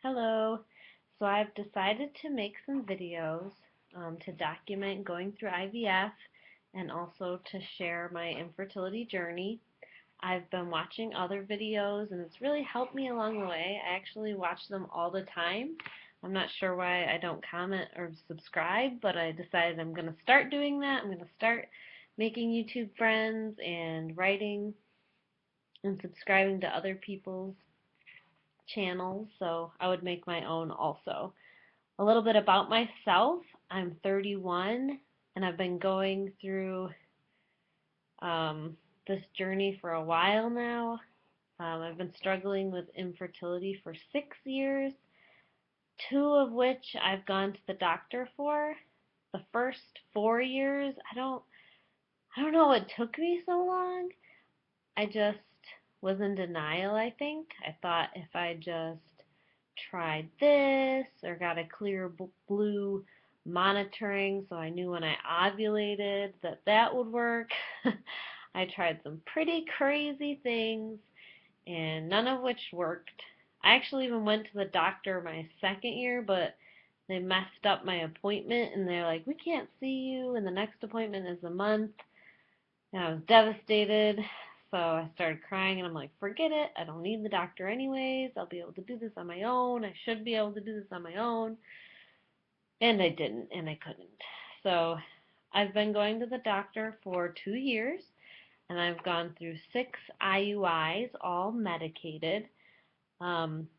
Hello. So I've decided to make some videos to document going through IVF and also to share my infertility journey. I've been watching other videos and it's really helped me along the way. I actually watch them all the time. I'm not sure why I don't comment or subscribe, but I decided I'm going to start doing that. I'm going to start making YouTube friends and writing and subscribing to other people's channels, so I would make my own also. A little bit about myself. I'm 31 and I've been going through this journey for a while now. I've been struggling with infertility for 6 years, two of which I've gone to the doctor for. The first 4 years, I don't know what took me so long. I just was in denial, I think. I thought if I just tried this or got a clear blue monitoring so I knew when I ovulated that would work. I tried some pretty crazy things and none of which worked. I actually even went to the doctor my second year, but they messed up my appointment and they're like, we can't see you and the next appointment is a month. And I was devastated. So I started crying and I'm like, forget it. I don't need the doctor anyways. I'll be able to do this on my own. I should be able to do this on my own. And I didn't and I couldn't. So I've been going to the doctor for 2 years and I've gone through 6 IUIs, all medicated. Um,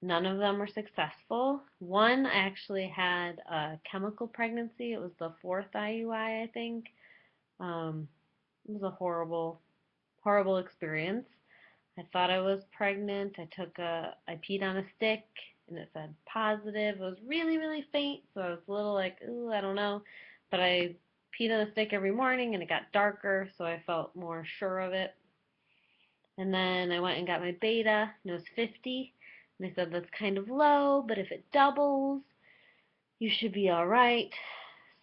None of them were successful. One, I actually had a chemical pregnancy. It was the fourth IUI, I think. It was a horrible experience. I thought I was pregnant. I peed on a stick and it said positive. It was really faint, so I was a little like, ooh, I don't know. But I peed on a stick every morning and it got darker, so I felt more sure of it. And then I went and got my beta and it was 50. And they said that's kind of low, but if it doubles, you should be all right.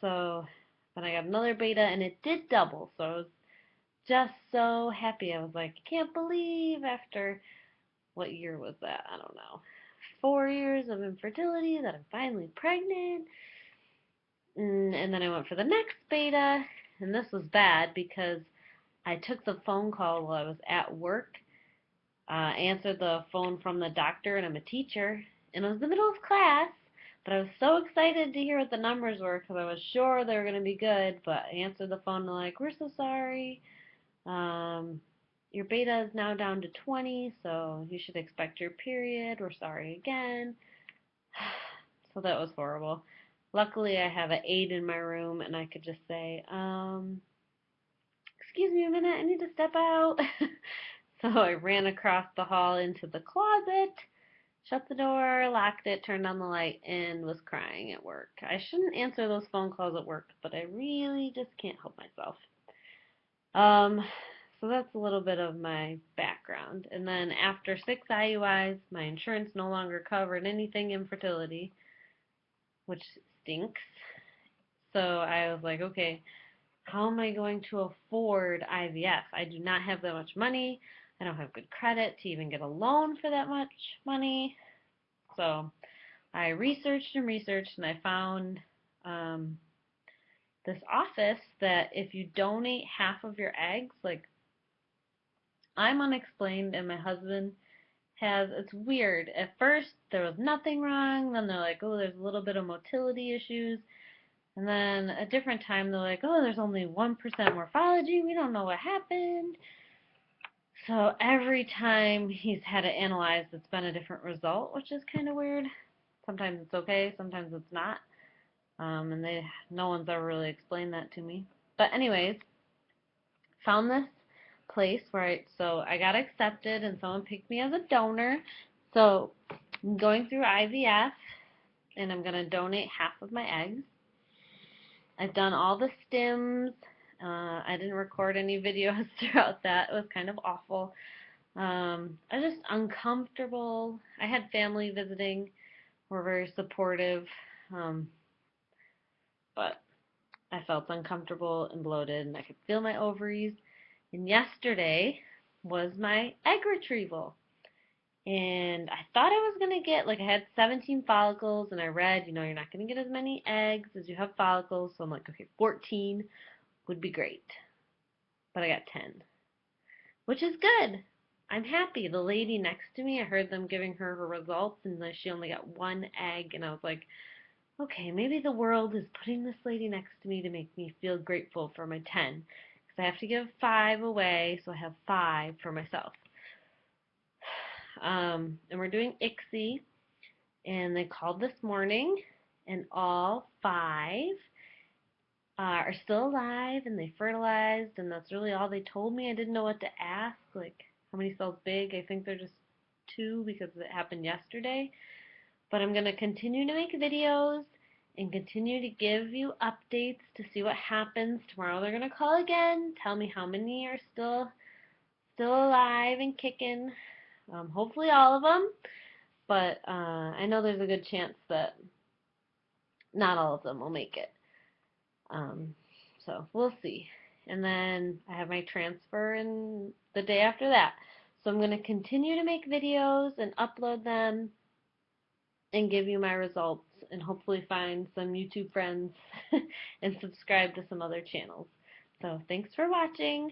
So then I got another beta and it did double, so I was just so happy. I was like, I can't believe after what year was that? I don't know. 4 years of infertility that I'm finally pregnant. And then I went for the next beta, and this was bad because I took the phone call while I was at work. Answered the phone from the doctor, and I'm a teacher, and it was the middle of class. But I was so excited to hear what the numbers were because I was sure they were going to be good. But I answered the phone and they're like, we're so sorry. Um, your beta is now down to 20, so you should expect your period. We're sorry again. So that was horrible. Luckily, I have an aide in my room, and I could just say, excuse me a minute, I need to step out. So I ran across the hall into the closet, shut the door, locked it, turned on the light, and was crying at work. I shouldn't answer those phone calls at work, but I really just can't help myself. Um, so that's a little bit of my background. And then after 6 IUIs, my insurance no longer covered anything infertility, which stinks. So I was like, okay, how am I going to afford IVF? I do not have that much money. I don't have good credit to even get a loan for that much money. So I researched and researched, and I found um, this office that if you donate half of your eggs, like I'm unexplained and my husband has, it's weird. At first there was nothing wrong, then they're like, oh, there's a little bit of motility issues. And then a different time they're like, oh, there's only 1% morphology, we don't know what happened. So every time he's had it analyzed, it's been a different result, which is kind of weird. Sometimes it's okay, sometimes it's not. And no one's ever really explained that to me. But anyways, found this place so I got accepted and someone picked me as a donor. So I'm going through IVF and I'm going to donate half of my eggs. I've done all the stims. I didn't record any videos throughout that. It was kind of awful. I was just uncomfortable. I had family visiting, were very supportive, but I felt uncomfortable and bloated and I could feel my ovaries. And yesterday was my egg retrieval. And I thought I was going to get, like, I had 17 follicles, and I read, you're not going to get as many eggs as you have follicles. So I'm like, okay, 14 would be great. But I got 10, which is good. I'm happy. The lady next to me, I heard them giving her results, and she only got one egg, and I was like, okay, maybe the world is putting this lady next to me to make me feel grateful for my 10. Because I have to give 5 away, so I have 5 for myself. And we're doing ICSI, and they called this morning, and all 5 are still alive, and they fertilized, and that's really all they told me. I didn't know what to ask, like how many cells big. I think they're just 2 because it happened yesterday. But I'm going to continue to make videos and continue to give you updates to see what happens. Tomorrow they're going to call again, tell me how many are still alive and kicking. Hopefully all of them, but I know there's a good chance that not all of them will make it. Um, so we'll see. And then I have my transfer in the day after that. So I'm going to continue to make videos and upload them and give you my results and hopefully find some YouTube friends and subscribe to some other channels. So thanks for watching.